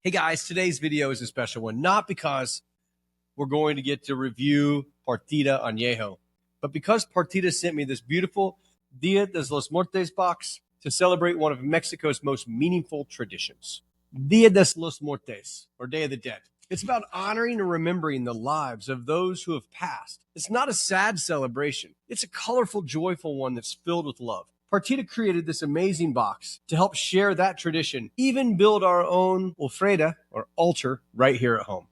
Hey guys, today's video is a special one, not because we're going to get to review Partida Añejo, but because Partida sent me this beautiful Dia de los Muertos box to celebrate one of Mexico's most meaningful traditions. Dia de los Muertos, or Day of the Dead. It's about honoring and remembering the lives of those who have passed. It's not a sad celebration. It's a colorful, joyful one that's filled with love. Partida created this amazing box to help share that tradition, even build our own Ofrenda, or altar, right here at home.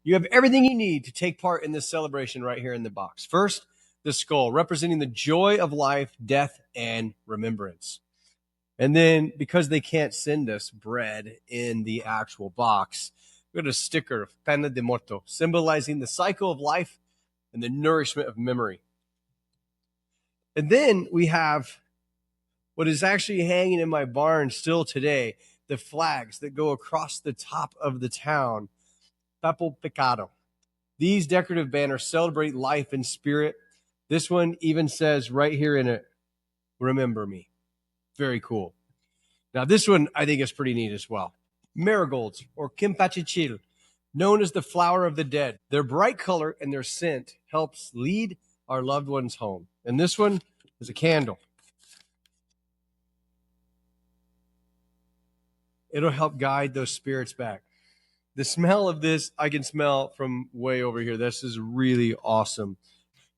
You have everything you need to take part in this celebration right here in the box. First, the skull, representing the joy of life, death, and remembrance. And then, because they can't send us bread in the actual box, we got a sticker of Pan de Muerto, symbolizing the cycle of life and the nourishment of memory. And then we have what is actually hanging in my barn still today, the flags that go across the top of the town, Papel Picado. These decorative banners celebrate life and spirit. This one even says right here in it, remember me. Very cool. Now this one I think is pretty neat as well. Marigolds, or Cempasúchil, known as the flower of the dead. Their bright color and their scent helps lead our loved ones home. And this one is a candle. It'll help guide those spirits back. The smell of this, I can smell from way over here. This is really awesome.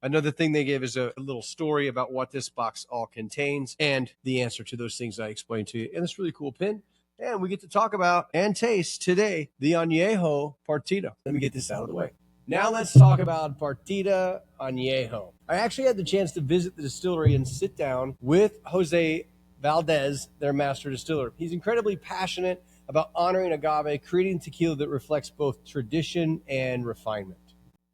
Another thing they gave is a little story about what this box all contains and the answer to those things I explained to you. And this really cool pin. And we get to talk about and taste today the Añejo Partida. Let me get this out of the way. Now let's talk about Partida Añejo. I actually had the chance to visit the distillery and sit down with José Valdez, their master distiller. He's incredibly passionate about honoring agave, creating tequila that reflects both tradition and refinement.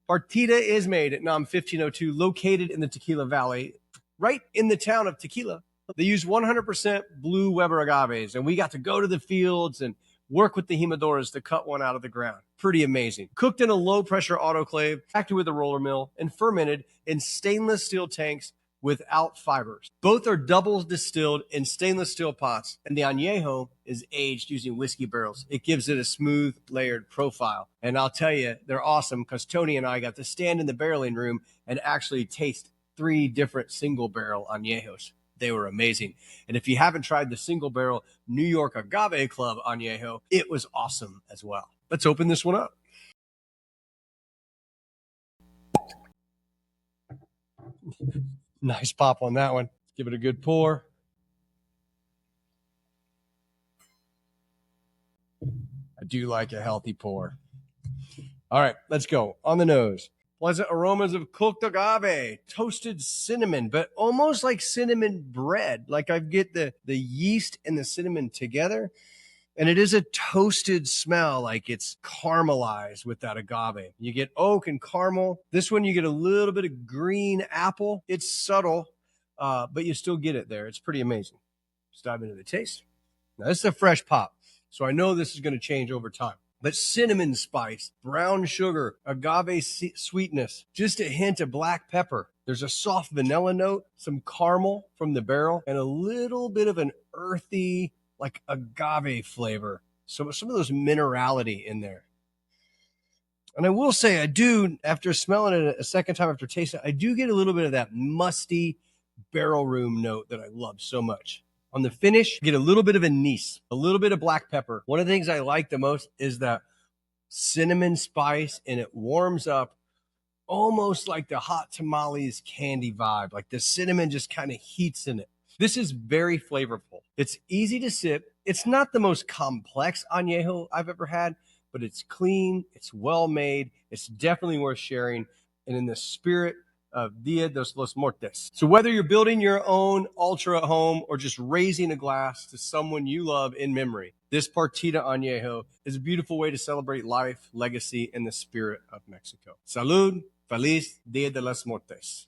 Partida is made at NOM 1502, located in the Tequila Valley, right in the town of Tequila. They use 100% blue Weber agaves, and we got to go to the fields and work with the jimadoras to cut one out of the ground. Pretty amazing. Cooked in a low-pressure autoclave, acted with a roller mill, and fermented in stainless steel tanks without fibers. Both are double distilled in stainless steel pots, and the Añejo is aged using whiskey barrels. It gives it a smooth, layered profile. And I'll tell you, they're awesome because Tony and I got to stand in the barreling room and actually taste 3 different single barrel Añejos. They were amazing. And if you haven't tried the single barrel New York Agave Club Añejo, it was awesome as well. Let's open this one up. Nice pop on that one. Give it a good pour. I do like a healthy pour. All right, let's go. On the nose. Pleasant aromas of cooked agave, toasted cinnamon, but almost like cinnamon bread. Like I get the yeast and the cinnamon together. And it is a toasted smell, like it's caramelized with that agave. You get oak and caramel. This one, you get a little bit of green apple. It's subtle, but you still get it there. It's pretty amazing. Let's dive into the taste. Now, this is a fresh pop, so I know this is going to change over time. But cinnamon spice, brown sugar, agave sweetness, just a hint of black pepper. There's a soft vanilla note, some caramel from the barrel, and a little bit of an earthy, like agave flavor. So some of those minerality in there. And I will say, I do, after smelling it a second time after tasting it, I do get a little bit of that musty barrel room note that I love so much. On the finish, get a little bit of anise, a little bit of black pepper. One of the things I like the most is that cinnamon spice, and it warms up almost like the hot tamales candy vibe. Like the cinnamon just kind of heats in it. This is very flavorful. It's easy to sip. It's not the most complex añejo I've ever had, but it's clean. It's well made. It's definitely worth sharing. And in the spirit of Dia de los Muertos. So whether you're building your own altar at home or just raising a glass to someone you love in memory, this Partida Añejo is a beautiful way to celebrate life, legacy, and the spirit of Mexico. Salud, feliz Dia de los Muertos.